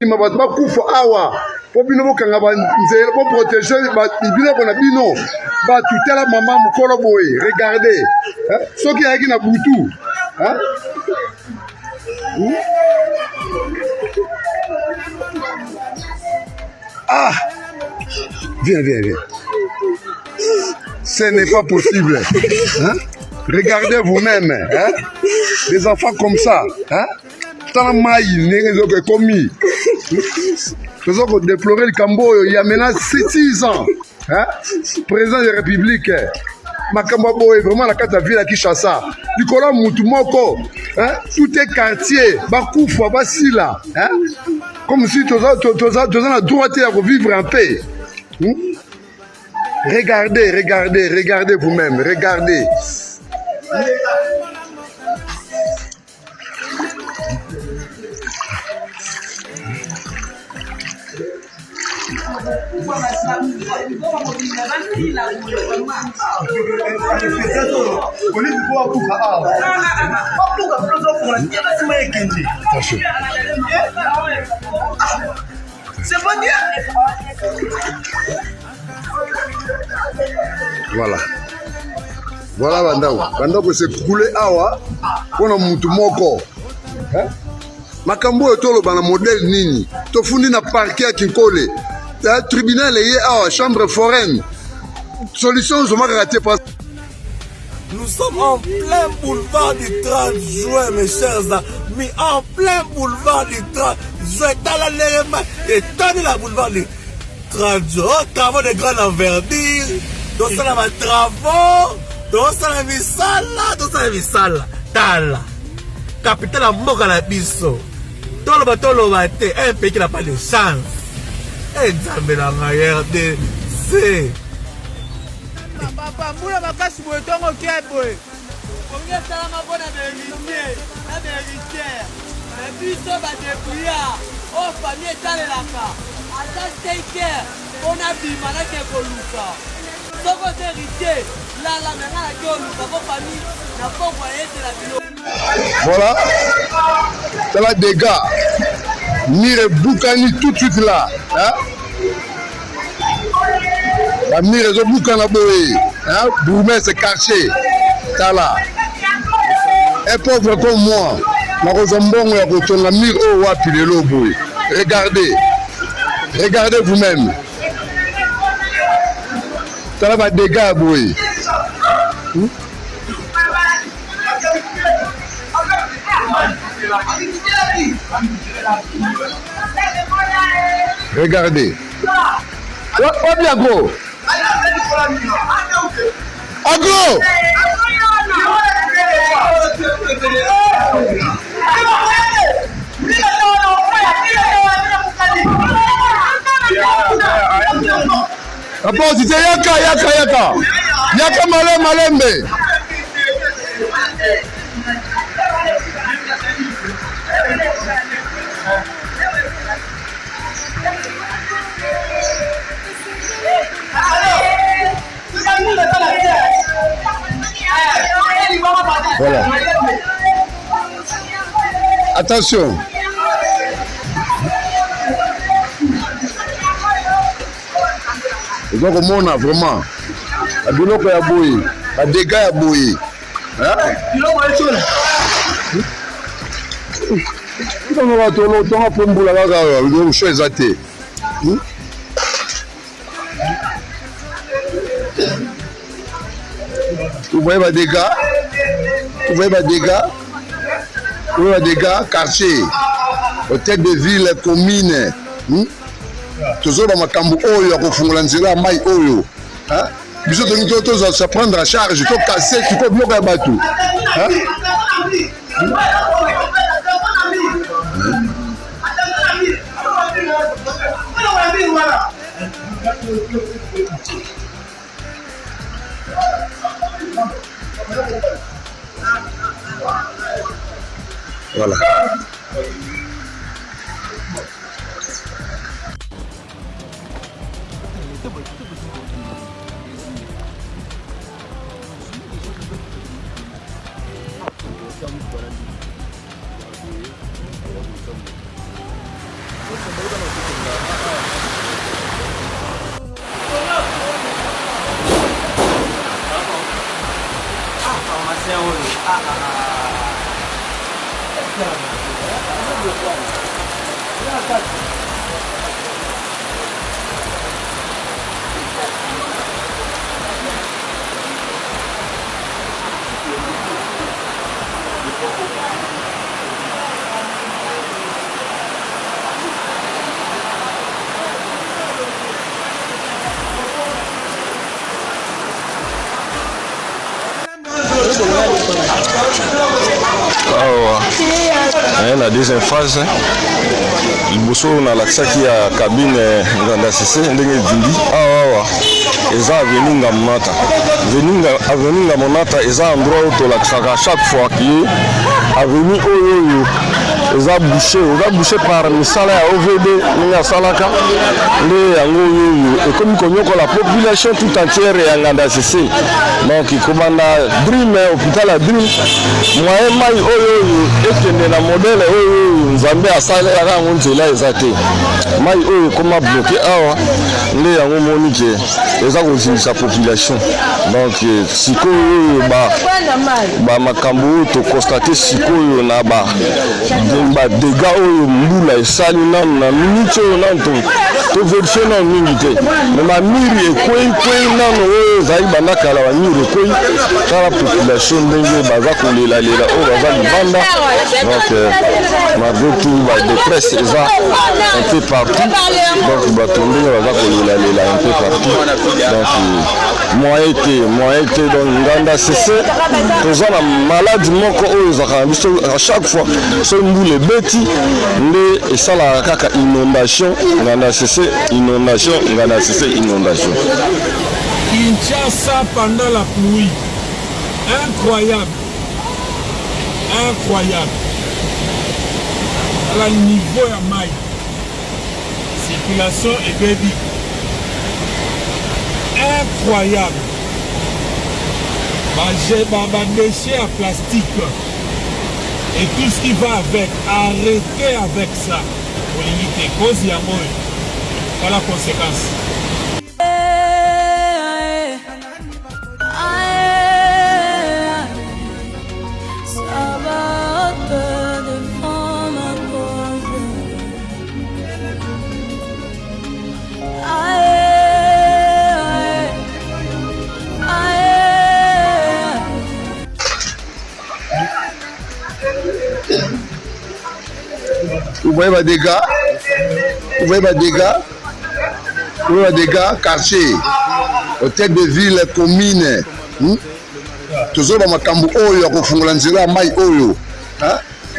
ma bato bakufa awa po bino bokanga banzela po protéger biloko na bino batutela mama mokolo boye regardez soki ayaki na butu ah viens ce n'est pas possible regardez vous-même des enfants comme ça tala mai ndenge ezoka ekomi toza kodéplorer likambo oyo il y a maintenant 6 ans président de la république makambo boye vraiment na kati ya ville ya Kinshasa likolo mutu moko tout est quartier bakufa basila comme si toza na droit ya vivre en paix. Regardez vous-même, regardez. C'est pas bien. Voilà bandako se coulé awa pona mutu moko makambo oyo toloba na modèle nini tofundi na parquet ya Kinkole tribunal eye awa chambre foraine solution ozomaka raté pas. Nous sommes en plein boulevard du 30 juin, mes chers amis, en plein boulevard du 30 juin, dans la Lérema, et dans la boulevard du 30 juin, travaux de grande envergure, dans ça travaux, dans ça misala, tala, capitale à Moka Bisso, dans le bateau Lomate, un pays qui n'a pas de chance, examen la RDC. Papa, moula makasi boye tongo keboye. Combien ça m'a bonne à héritière. Mais biso ba débrouillard. Oh famille etalelaka. Ata steker. On a bima na ke koluka. Soko héritier. La menga na ke koluka ko famille na ko voyer la bilo. Voilà. Ça va dégâts. Mire Boukani tout de suite là. La mire de Boukana Boé, Boumé c'est caché, Tala. Un pauvre comme moi, la Rosambon et la mire au Wapi de l'Oboé. Regardez vous-même. Ça va dégâts Boé. Regardez. Oh bien gros. Agro! Rapport, c'était Yaka malembe. Voilà. Attention. Donc on a vraiment la biloko ya boye, la dégâts ya boye. On va tourner autant pour mbula kaka le choix exacté. Vous voyez les dégâts? Vous voyez les dégâts, quartier, hôtel de ville, commune. Toujours dans ma cambo oyo ya kofungola nzela ya mai oyo. Biso tozo se prendre en charge, to casser, tu peux bloquer bateau. Voilà. La deuxième phase, liboso na laksaki ya cabine nganda sese ndenge dindi eza avenue Ngamonata. Avenue Ngamonata eza endroit où tolaksaka chaque fois qui avenue oyo eza bouché par misala ya OVD ndenge asalaka nde yango oyo ekomi konyokola la population tout entière ya nganda sese. Donc ikomanda Dream hôpital ya Dream moyen mai oyo ekende na modèle oyo nzambe asalaka yango nzela eza te mai oyo ekoma bloqué awa nde yango moni ke eza kozingisa population. Donc sikoyo ba makambo oyo tokonstate sikoyo na ba dégâts oyo mbula esali nanu na minute oyo nanu toverifie nanu mingi te me bamiri ekwei nanu oyo ezali bandakala bamiri ekwei tala population ndenge baza kolelalela oyo baza libanda. Donc malgré tout badétresse eza un peu partout, donc bato ndenge baza kolelalela un peu partout. Donc moyen te donc nganda sese toza na maladi moko oyo ezalaka na biso à chaque fois so mbula ebeti nde esalaka kaka inondation nganda sese inondation. Kinshasa pendant la pluie, incroyable. À niveau ya mai, circulation est baby. Incroyable. Déchets à plastique et tout ce qui va avec. Arrêtez avec ça. Pour limiter cause ya moi. Voilà la conséquence. Vous voyez les dégâts, quartier, hôtel de ville, commune. Toujours dans ma cambo oyo, pour faire l'anzela mai oyo.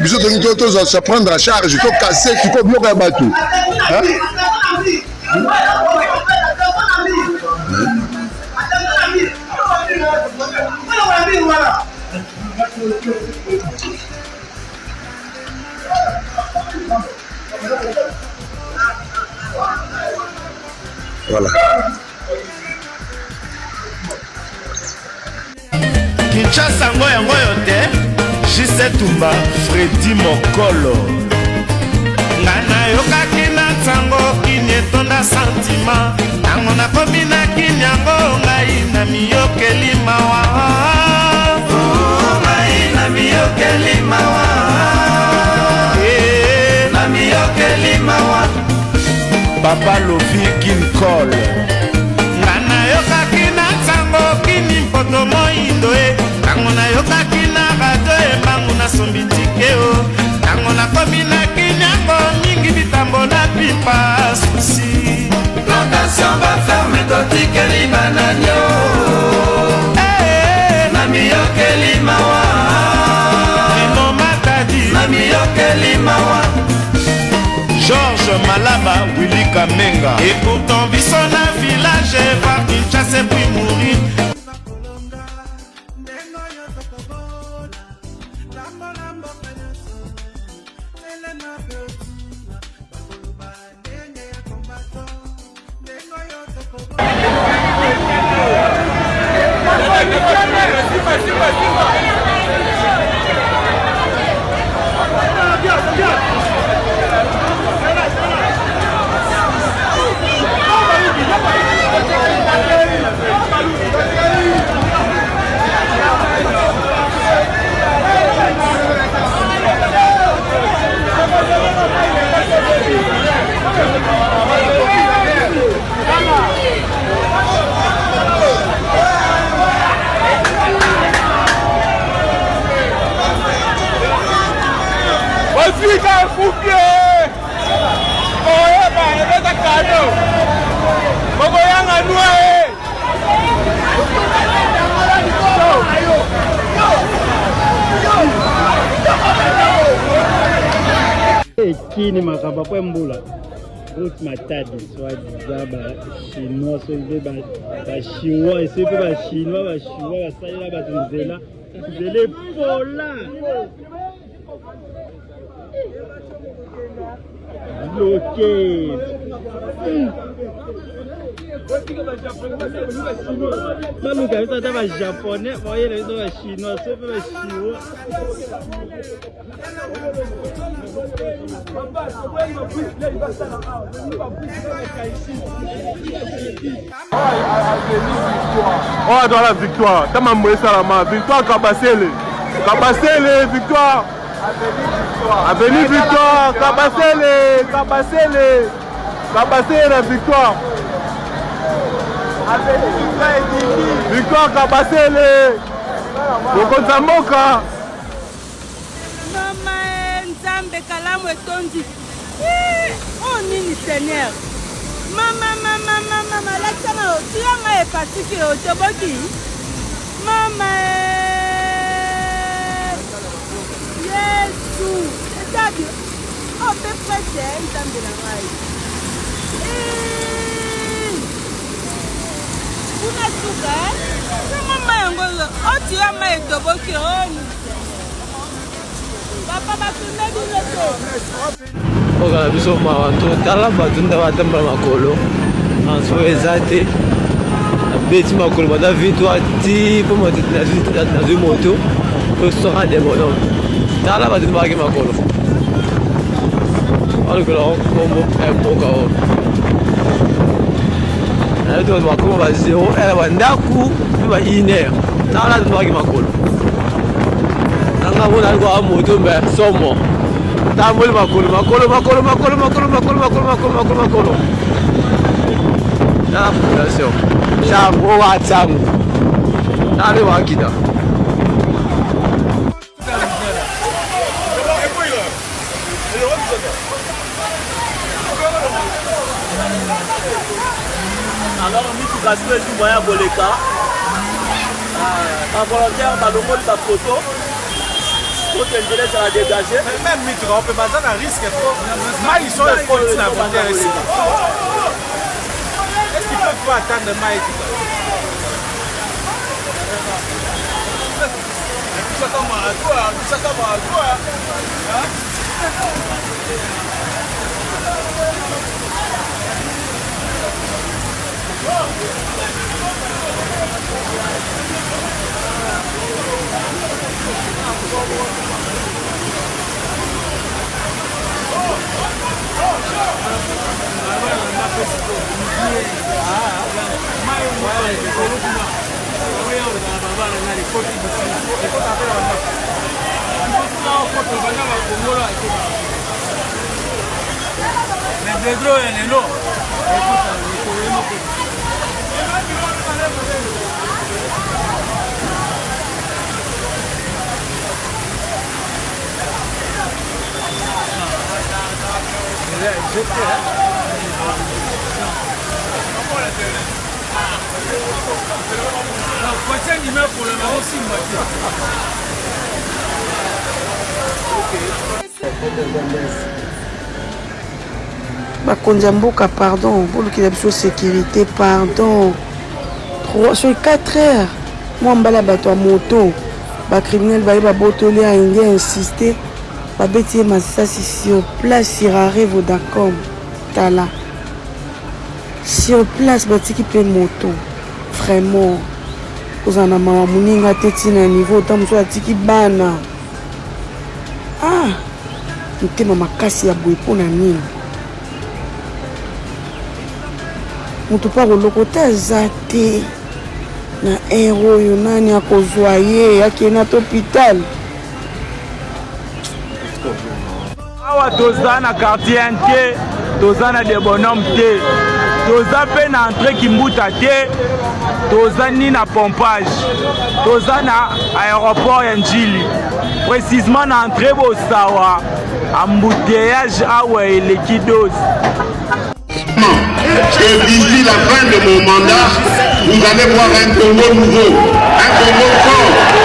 Biso to se prendre en charge, il faut casser, il faut bloquer bateau. Voilà. Kinshasa ngoyo te Jise Tumba Freddy Mokolo ngana yokaki na ntango kini etonda sentima ntango nakomi na kini yango ngai na miyokeli mawa ngai na miyokeli mawa na miyokeli mawa Papa Lovi Ginkol ngana yokaki na ntango kini mpoto moindo ntango na yokaki na radio embangu na sombi tikeo ntango nakomi na kini yango mingi bitambo na pipa susi plantation baferme totikeli bananyo na miyokeli mawa Rino Matadi na miyokeli mawa Georges Malaba, Willy Kamenga. Et pourtant, biso na village, voir Kinshasa puis mourir. Kini makamba kwa mbula route matadi soit disant ba chinois soit ba chinois c'est pas ba chinois ba salela ba nzela nzela pola bloqué baluka ça ba japonais voyez les ba chinois c'est pas ba chinois. Oh, dans la victoire. Tama Salama. Victoire Kabasele. Kabasele, victoire. Avenue Victoire. Kabasele. Kabasele. Kabasele, la victoire. Victoire Kabasele. Bokonzamoka. Mama Nzambe kalamu etondi. Oh nini Seigneur. Mama laksana otianga epatiki otoboki. Mama Yesu. Ezabi. Oh pe presse Nzambe na ngai. Una suka. Mama yango otianga etoboki oh. Ogala biso mawanto tala batunda batamba makolo anso ezate abeti makolo bada victoire ti po moto na zui moto ko sera des bonhommes tala batunda baki makolo alukolo kombo mboka o na to makolo ba zero era bandaku ba iner tala batunda baki makolo nanga bona alikuwa moto mbe somo tambuli makolo na fondation chango wa tsangu nale wakida alors miki kaspe tu moya boleka un volontaire balongoli ba photo. On va dégager. Même micro, on peut pas ça un risque. Mais ils sont les fonds ici. Est-ce qu'ils peuvent pas attendre Mike? Bakonza mboka pardon pour le biso sécurité pardon sur 4 heures moi mbala bato moto ba criminel ba botoli a indien insister ba beti masasi sur place irare Vodacom tala sur place batiki pe moto vraiment ozana mama muninga teti na niveau tamso atiki bana ah mutema makasi ya boye pona nini mutu pa kolokota aza te na ero oyo nani akozwa ye akena to hôpital awa toza na quartier te toza na des bonhommes te toza pe na entrée kimbuta te toza ni na pompage toza na aéroport ya Njili précisément na entrée Bosawa embouteillage awa eleki dose que d'ici la fin de mon mandat, vous allez voir un Congo nouveau, un Congo fort,